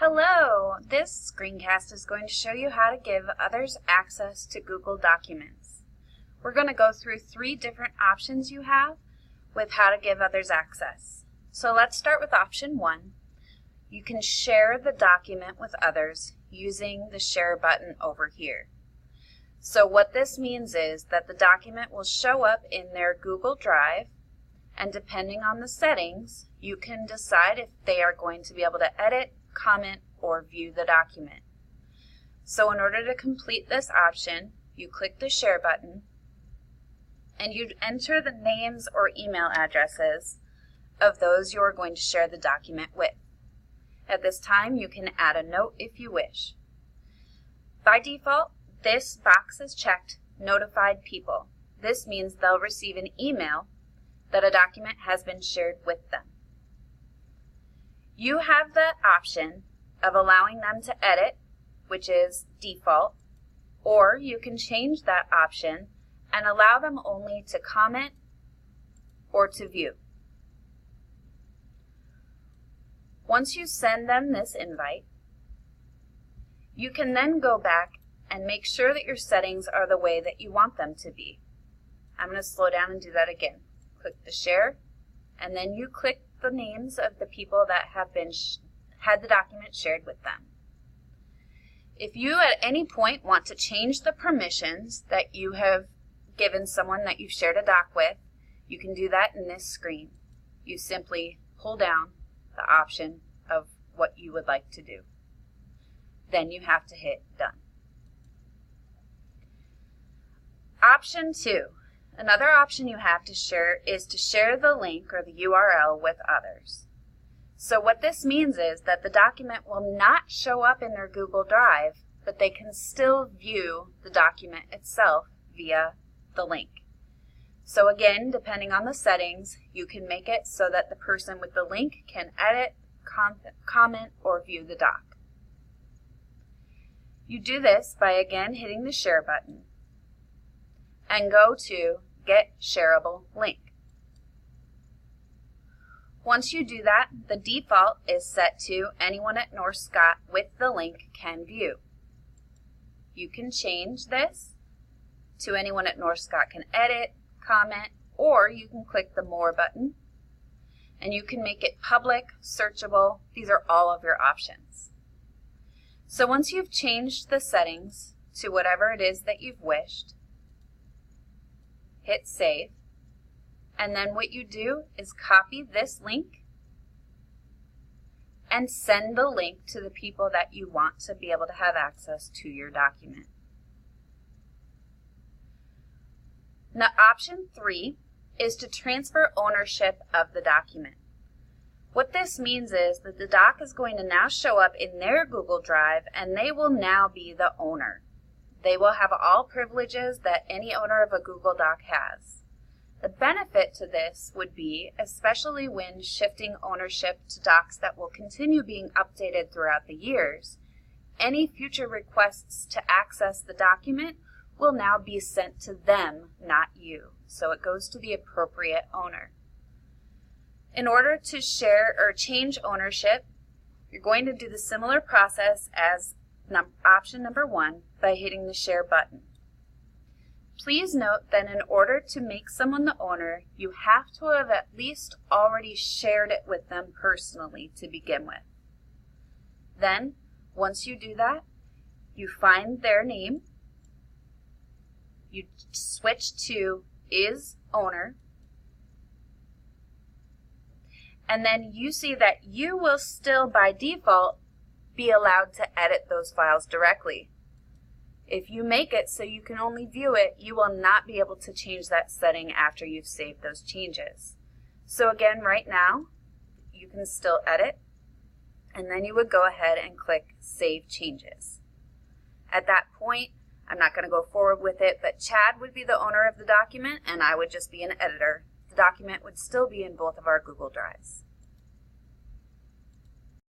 Hello! This screencast is going to show you how to give others access to Google Documents. We're going to go through 3 different options you have with how to give others access. So let's start with option 1. You can share the document with others using the share button over here. So what this means is that the document will show up in their Google Drive, and depending on the settings, you can decide if they are going to be able to edit, comment, or view the document. So in order to complete this option, you click the share button and you'd enter the names or email addresses of those you are going to share the document with. At this time, you can add a note if you wish. By default, this box is checked Notified People. This means they'll receive an email that a document has been shared with them. You have the option of allowing them to edit, which is default, or you can change that option and allow them only to comment or to view. Once you send them this invite, you can then go back and make sure that your settings are the way that you want them to be. I'm going to slow down and do that again. Click the share, and then you click the names of the people that have been had the document shared with them. If you at any point want to change the permissions that you have given someone that you've shared a doc with, you can do that in this screen. You simply pull down the option of what you would like to do. Then you have to hit done. Option 2. Another option you have to share is to share the link or the URL with others. So what this means is that the document will not show up in their Google Drive, but they can still view the document itself via the link. So again, depending on the settings, you can make it so that the person with the link can edit, comment, or view the doc. You do this by again hitting the share button and go to Get Shareable Link. Once you do that, the default is set to anyone at North Scott with the link can view. You can change this to anyone at North Scott can edit, comment, or you can click the More button and you can make it public, searchable. These are all of your options. So once you've changed the settings to whatever it is that you've wished, hit save, and then what you do is copy this link and send the link to the people that you want to be able to have access to your document. Now, option 3 is to transfer ownership of the document. What this means is that the doc is going to now show up in their Google Drive and they will now be the owner. They will have all privileges that any owner of a Google Doc has. The benefit to this would be, especially when shifting ownership to docs that will continue being updated throughout the years, any future requests to access the document will now be sent to them, not you. So it goes to the appropriate owner. In order to share or change ownership, you're going to do the similar process as option number 1 by hitting the share button. Please note that in order to make someone the owner, you have to have at least already shared it with them personally to begin with. Then, once you do that, you find their name, you switch to Is Owner, and then you see that you will still by default be allowed to edit those files directly. If you make it so you can only view it, you will not be able to change that setting after you've saved those changes. So again, right now, you can still edit, and then you would go ahead and click Save Changes. At that point, I'm not going to go forward with it, but Chad would be the owner of the document, and I would just be an editor. The document would still be in both of our Google Drives.